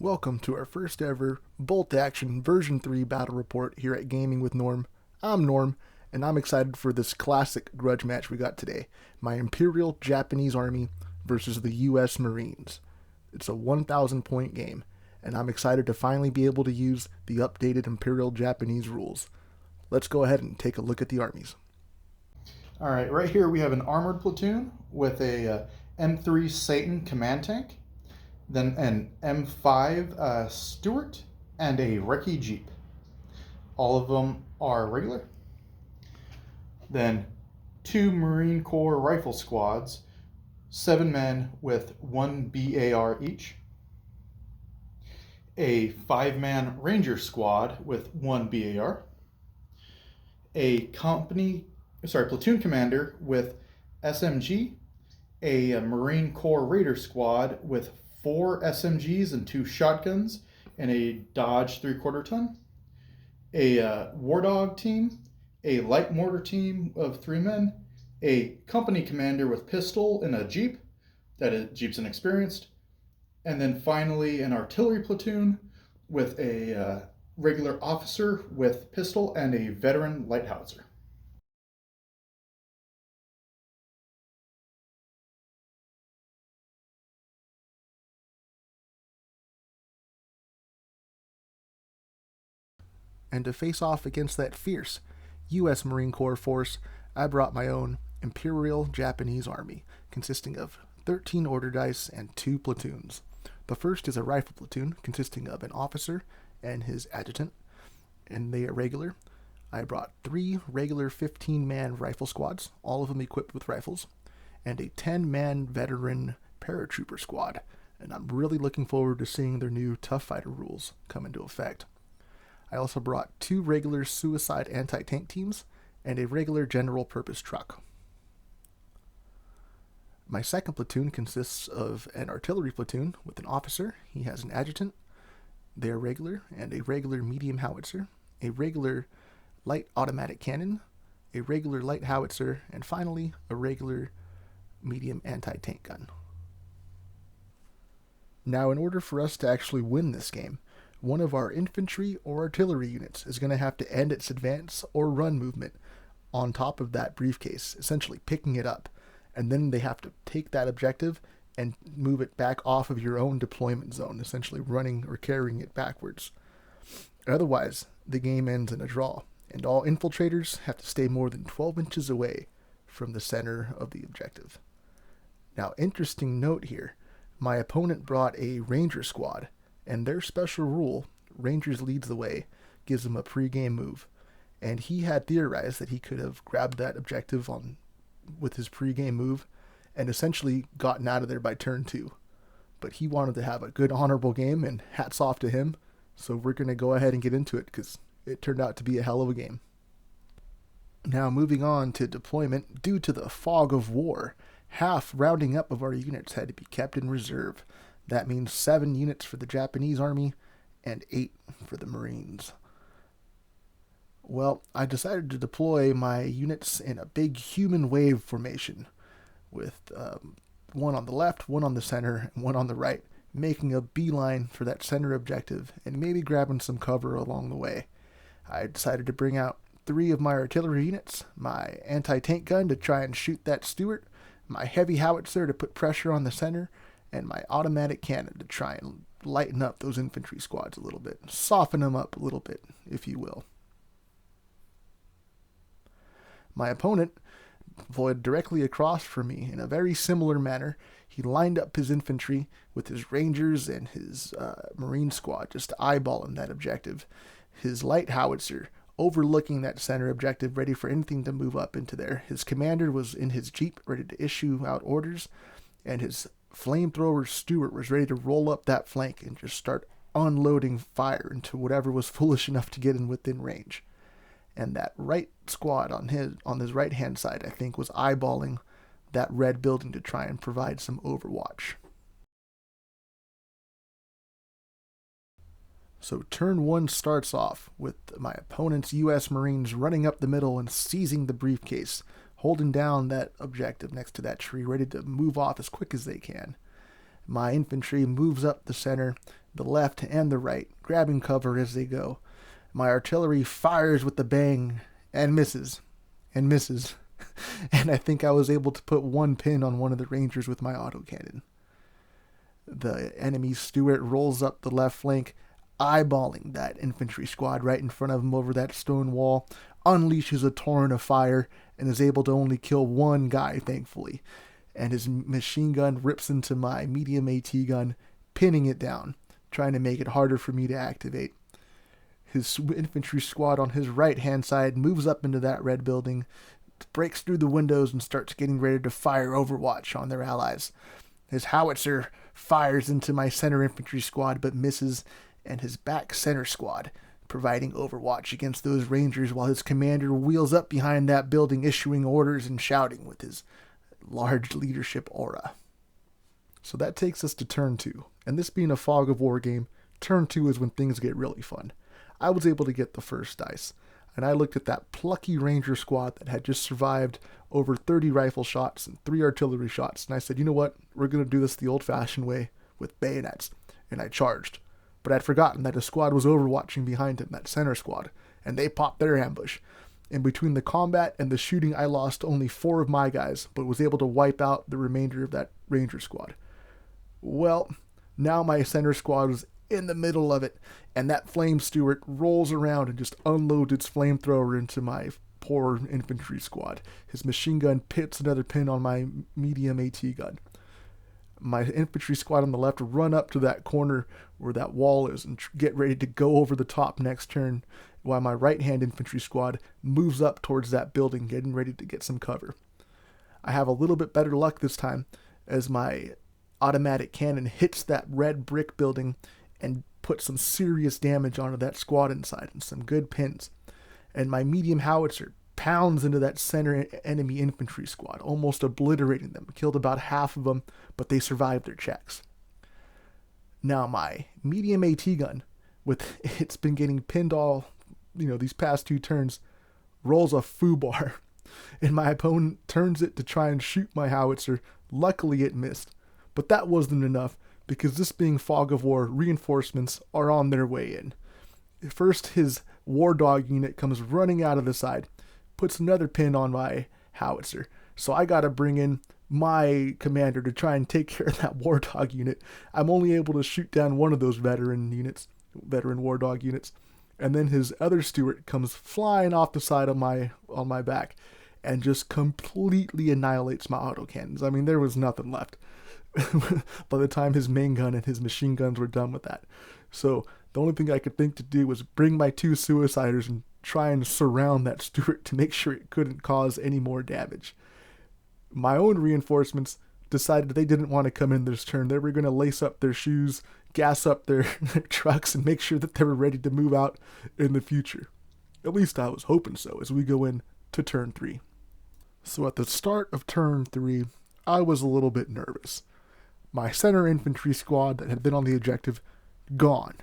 Welcome to our first ever Bolt Action version 3 battle report here at Gaming with Norm. I'm Norm, and I'm excited for this classic grudge match we got today. My Imperial Japanese Army versus the US Marines. It's a 1,000 point game, and I'm excited to finally be able to use the updated Imperial Japanese rules. Let's go ahead and take a look at the armies. Alright, right here we have an armored platoon with a M3 Satan command tank, then an M5 Stuart, and a Recce Jeep. All of them are regular. Then two Marine Corps rifle squads, 7 men with 1 BAR each. A 5-man Ranger squad with 1 BAR. A platoon commander with SMG. A Marine Corps Raider squad with 4 SMGs and 2 shotguns and a Dodge 3/4 ton. A War Dog team, a light mortar team of 3 men, a company commander with pistol and a Jeep, Jeep's inexperienced, and then finally an artillery platoon with a regular officer with pistol and a veteran light howitzer. And to face off against that fierce US Marine Corps force, I brought my own Imperial Japanese Army, consisting of 13 order dice and 2 platoons. The first is a rifle platoon consisting of an officer and his adjutant, and they are regular. I brought 3 regular 15-man rifle squads, all of them equipped with rifles, and a 10-man veteran paratrooper squad, and I'm really looking forward to seeing their new tough fighter rules come into effect. I also brought 2 regular suicide anti-tank teams and a regular general purpose truck. My second platoon consists of an artillery platoon with an officer. He has an adjutant. They are regular, and a regular medium howitzer, a regular light automatic cannon, a regular light howitzer, and finally a regular medium anti-tank gun. Now, in order for us to actually win this game, one of our infantry or artillery units is going to have to end its advance or run movement on top of that briefcase, essentially picking it up, and then they have to take that objective and move it back off of your own deployment zone, essentially running or carrying it backwards. Otherwise, the game ends in a draw, and all infiltrators have to stay more than 12 inches away from the center of the objective. Now, interesting note here, my opponent brought a Ranger squad, and their special rule, Rangers leads the way, gives them a pre-game move. And he had theorized that he could have grabbed that objective with his pre-game move and essentially gotten out of there by turn 2. But he wanted to have a good honorable game, and hats off to him. So we're going to go ahead and get into it because it turned out to be a hell of a game. Now moving on to deployment, due to the fog of war, half rounding up of our units had to be kept in reserve. That means 7 units for the Japanese Army and 8 for the Marines. Well, I decided to deploy my units in a big human wave formation with 1 on the left, 1 on the center, and 1 on the right, making a beeline for that center objective and maybe grabbing some cover along the way. I decided to bring out 3 of my artillery units, my anti-tank gun to try and shoot that Stuart, my heavy howitzer to put pressure on the center, and my automatic cannon to try and lighten up those infantry squads a little bit, soften them up a little bit, if you will. My opponent deployed directly across from me in a very similar manner. He lined up his infantry with his Rangers and his Marine squad just eyeballing that objective. His light howitzer overlooking that center objective, ready for anything to move up into there. His commander was in his Jeep, ready to issue out orders, and his flamethrower Stuart was ready to roll up that flank and just start unloading fire into whatever was foolish enough to get in within range. And that right squad on his right hand side, I think, was eyeballing that red building to try and provide some overwatch. So turn 1 starts off with my opponent's US Marines running up the middle and seizing the briefcase, holding down that objective next to that tree, ready to move off as quick as they can. My infantry moves up the center, the left, and the right, grabbing cover as they go. My artillery fires with the bang and misses. And misses. And I think I was able to put one pin on one of the Rangers with my autocannon. The enemy Stuart rolls up the left flank, eyeballing that infantry squad right in front of him over that stone wall, unleashes a torrent of fire, and is able to only kill one guy, thankfully. And his machine gun rips into my medium AT gun, pinning it down, trying to make it harder for me to activate. His infantry squad on his right-hand side moves up into that red building, breaks through the windows, and starts getting ready to fire Overwatch on their allies. His howitzer fires into my center infantry squad but misses, and his back center squad providing Overwatch against those Rangers while his commander wheels up behind that building issuing orders and shouting with his large leadership aura. So that takes us to turn 2, and this being a fog of war game, turn 2 is when things get really fun. I was able to get the first dice, and I looked at that plucky Ranger squad that had just survived over 30 rifle shots and 3 artillery shots, and I said, you know what, we're going to do this the old-fashioned way with bayonets, and I charged. But I'd forgotten that a squad was overwatching behind him, that center squad, and they popped their ambush. And between the combat and the shooting, I lost only 4 of my guys, but was able to wipe out the remainder of that Ranger squad. Well, now my center squad was in the middle of it, and that Flame Stewart rolls around and just unloads its flamethrower into my poor infantry squad. His machine gun pits another pin on my medium AT gun. My infantry squad on the left run up to that corner where that wall is and get ready to go over the top next turn, while my right-hand infantry squad moves up towards that building, getting ready to get some cover. I have a little bit better luck this time, as my automatic cannon hits that red brick building and puts some serious damage onto that squad inside, and some good pins. And my medium howitzer pounds into that center enemy infantry squad, almost obliterating them. Killed about half of them, but they survived their checks. Now my medium AT gun, with it's been getting pinned all, these past 2 turns, rolls a foobar, and my opponent turns it to try and shoot my howitzer. Luckily it missed, but that wasn't enough, because this being fog of war, reinforcements are on their way in. First, his war dog unit comes running out of the side, puts another pin on my howitzer, so I gotta bring in my commander to try and take care of that war dog unit. I'm only able to shoot down one of those veteran war dog units, and then his other Stuart comes flying off the side of on my back and just completely annihilates my autocannons. I mean, there was nothing left by the time his main gun and his machine guns were done with that. So the only thing I could think to do was bring my 2 suiciders and try and surround that Stuart to make sure it couldn't cause any more damage. My own reinforcements decided they didn't want to come in this turn. They were going to lace up their shoes, gas up their trucks, and make sure that they were ready to move out in the future. At least I was hoping so as we go in to turn 3. So at the start of turn 3, I was a little bit nervous. My center infantry squad that had been on the objective, gone.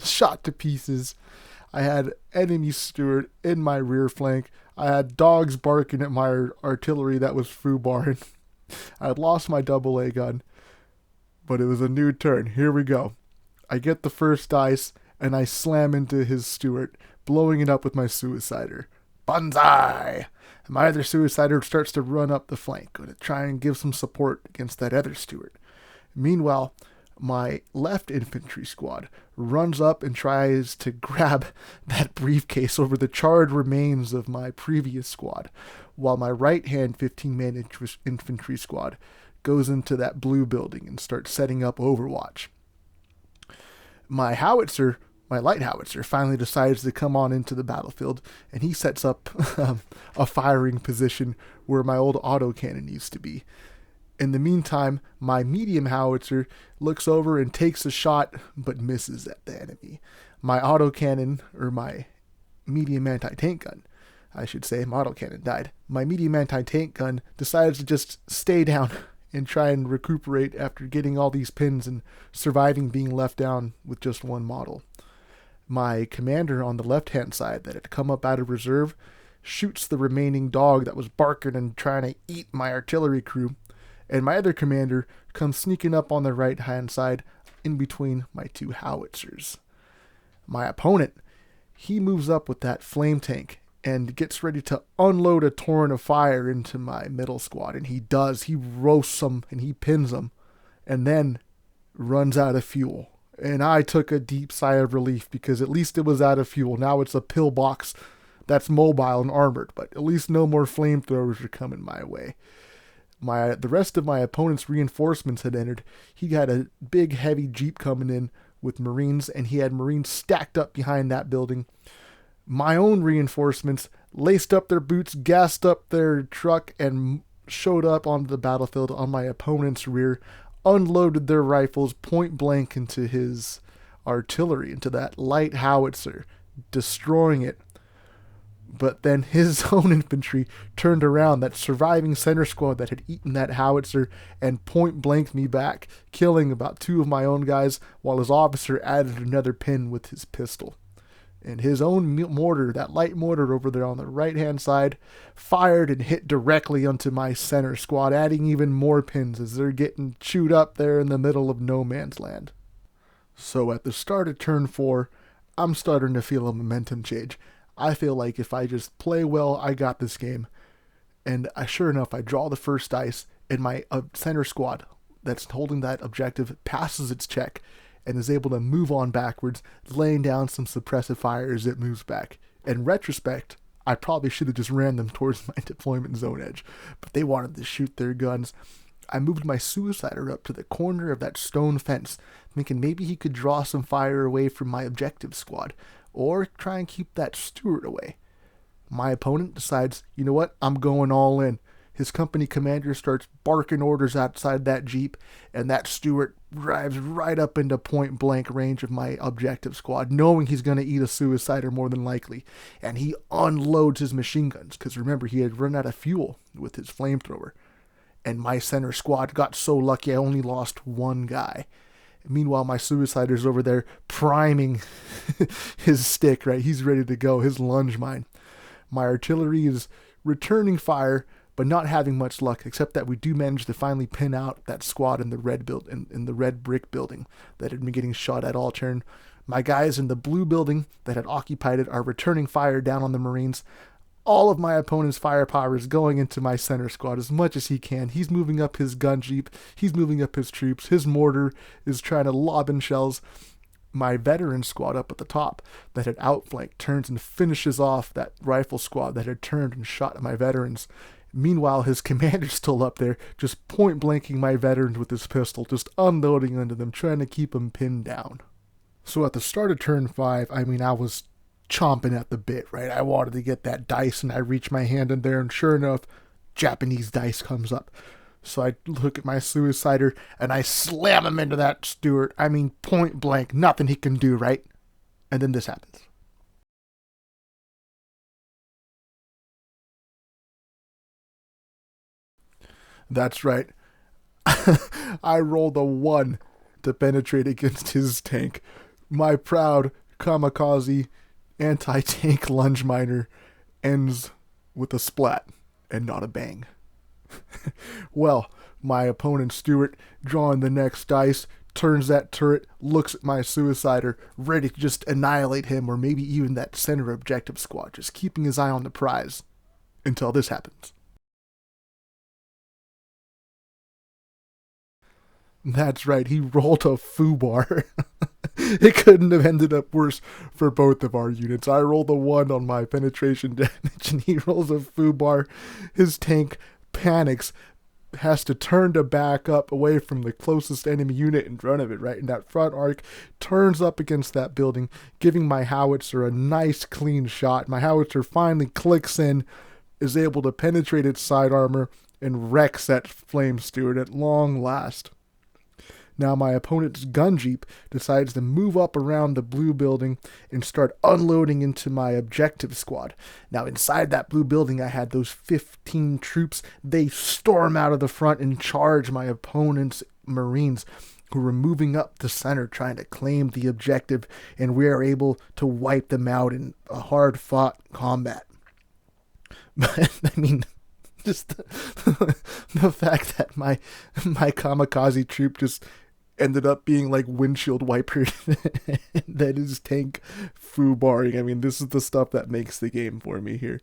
Shot to pieces. I had enemy Stuart in my rear flank. I had dogs barking at my artillery that was foobarring. I had lost my AA gun. But it was a new turn. Here we go. I get the first dice, and I slam into his Stuart, blowing it up with my suicider. Banzai! My other suicider starts to run up the flank, going to try and give some support against that other Stuart. Meanwhile, my left infantry squad runs up and tries to grab that briefcase over the charred remains of my previous squad, while my right-hand 15-man infantry squad goes into that blue building and starts setting up Overwatch. My light howitzer, finally decides to come on into the battlefield, and he sets up a firing position where my old autocannon used to be. In the meantime, my medium howitzer looks over and takes a shot, but misses at the enemy. My autocannon, or my medium anti-tank gun, I should say, my autocannon died. My medium anti-tank gun decides to just stay down and try and recuperate after getting all these pins and surviving being left down with just one model. My commander on the left-hand side that had come up out of reserve shoots the remaining dog that was barking and trying to eat my artillery crew, and my other commander comes sneaking up on the right hand side in between my two howitzers. My opponent, he moves up with that flame tank and gets ready to unload a torrent of fire into my middle squad. And he does. He roasts them and he pins them and then runs out of fuel. And I took a deep sigh of relief because at least it was out of fuel. Now it's a pillbox that's mobile and armored, but at least no more flamethrowers are coming my way. The rest of my opponent's reinforcements had entered. He had a big heavy jeep coming in with Marines, and he had Marines stacked up behind that building. My own reinforcements laced up their boots, gassed up their truck, and showed up onto the battlefield on my opponent's rear, unloaded their rifles point blank into his artillery, into that light howitzer, destroying it. But then his own infantry turned around, that surviving center squad that had eaten that howitzer, and point blanked me back, killing about 2 of my own guys, while his officer added another pin with his pistol. And his own mortar, that light mortar over there on the right-hand side, fired and hit directly onto my center squad, adding even more pins as they're getting chewed up there in the middle of no man's land. So at the start of turn 4, I'm starting to feel a momentum change. I feel like if I just play well, I got this game. And sure enough, I draw the first dice, and my center squad that's holding that objective passes its check and is able to move on backwards, laying down some suppressive fire as it moves back. In retrospect, I probably should have just ran them towards my deployment zone edge, but they wanted to shoot their guns. I moved my suicider up to the corner of that stone fence, thinking maybe he could draw some fire away from my objective squad, or try and keep that Stuart away. My opponent decides, you know what, I'm going all in. His company commander starts barking orders outside that Jeep, and that Stuart drives right up into point blank range of my objective squad, knowing he's going to eat a suicider more than likely. And he unloads his machine guns, because remember, he had run out of fuel with his flamethrower. And my center squad got so lucky I only lost 1 guy. Meanwhile, my suicider's over there priming his stick, right? He's ready to go, his lunge mine. My artillery is returning fire, but not having much luck, except that we do manage to finally pin out that squad in the red brick building that had been getting shot at all turn. My guys in the blue building that had occupied it are returning fire down on the Marines. All of my opponent's firepower is going into my center squad as much as he can. He's moving up his gun jeep. He's moving up his troops. His mortar is trying to lob in shells. My veteran squad up at the top that had outflanked turns and finishes off that rifle squad that had turned and shot at my veterans. Meanwhile, his commander's still up there, just point blanking my veterans with his pistol, just unloading into them, trying to keep them pinned down. So at the start of turn 5, I was chomping at the bit, right? I wanted to get that dice, and I reach my hand in there, and sure enough, Japanese dice comes up. So I look at my suicider, and I slam him into that Stuart. Point blank, nothing he can do, right? And then this happens. That's right. I rolled a 1 to penetrate against his tank. My proud kamikaze anti-tank lunge miner ends with a splat and not a bang. Well, my opponent Stuart, drawing the next dice, turns that turret, looks at my suicider, ready to just annihilate him, or maybe even that center objective squad, just keeping his eye on the prize until this happens. That's right, he rolled a foobar. It couldn't have ended up worse for both of our units. I rolled a 1 on my penetration damage, and he rolls a foobar. His tank panics, has to turn to back up away from the closest enemy unit in front of it, right? And that front arc turns up against that building, giving my howitzer a nice clean shot. My howitzer finally clicks in, is able to penetrate its side armor, and wrecks that flame Stuart at long last. Now my opponent's gun jeep decides to move up around the blue building and start unloading into my objective squad. Now inside that blue building I had those 15 troops. They storm out of the front and charge my opponent's Marines, who were moving up the center trying to claim the objective, and we are able to wipe them out in a hard-fought combat. But, Just the fact that my kamikaze troop just ended up being like windshield wiper that is tank foobarring. I mean, this is the stuff that makes the game for me here.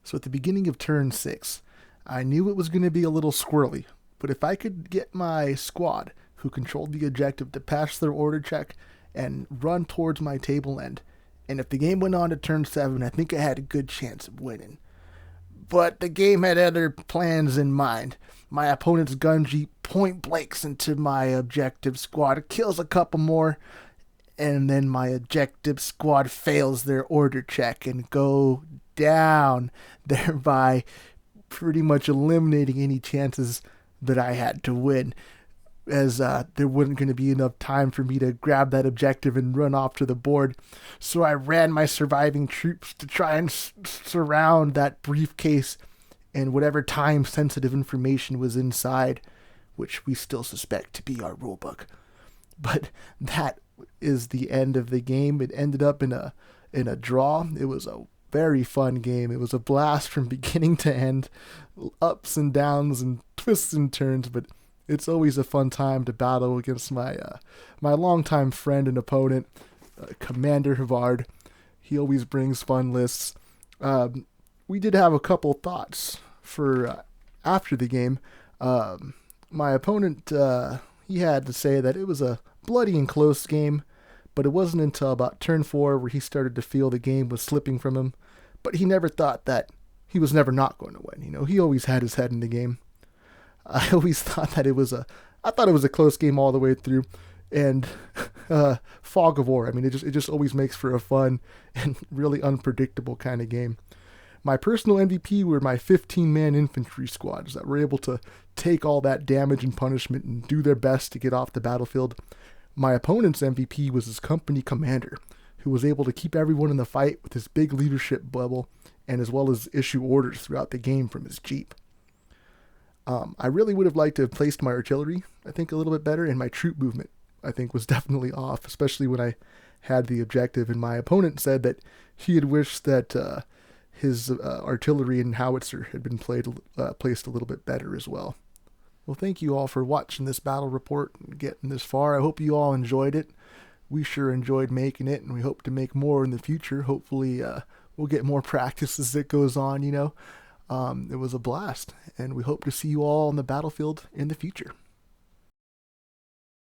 So at the beginning of turn 6, I knew it was going to be a little squirrely, but if I could get my squad who controlled the objective to pass their order check and run towards my table end, and if the game went on to turn 7, I think I had a good chance of winning. But the game had other plans in mind. My opponent's gun jeep point blanks into my objective squad, kills a couple more, and then my objective squad fails their order check and go down, thereby pretty much eliminating any chances that I had to win, as there wasn't going to be enough time for me to grab that objective and run off to the board. So I ran my surviving troops to try and surround that briefcase and whatever time-sensitive information was inside, which we still suspect to be our rulebook. But that is the end of the game. It ended up in a draw. It was a very fun game. It was a blast from beginning to end, ups and downs and twists and turns, but it's always a fun time to battle against my longtime friend and opponent, Commander Havard. He always brings fun lists. We did have a couple thoughts for after the game. My opponent, he had to say that it was a bloody and close game, but it wasn't until about turn 4 where he started to feel the game was slipping from him. But he never thought that he was never not going to win. You know, he always had his head in the game. I always thought that I thought it was a close game all the way through. And Fog of War, I mean, it just always makes for a fun and really unpredictable kind of game. My personal MVP were my 15-man infantry squads that were able to take all that damage and punishment and do their best to get off the battlefield. My opponent's MVP was his company commander, who was able to keep everyone in the fight with his big leadership bubble and as well as issue orders throughout the game from his jeep. I really would have liked to have placed my artillery, I think, a little bit better, and my troop movement, I think, was definitely off, especially when I had the objective, and my opponent said that he had wished that his artillery and howitzer had been placed a little bit better as well. Well, thank you all for watching this battle report and getting this far. I hope you all enjoyed it. We sure enjoyed making it, and we hope to make more in the future. Hopefully, we'll get more practice as it goes on, you know. It was a blast, and we hope to see you all on the battlefield in the future.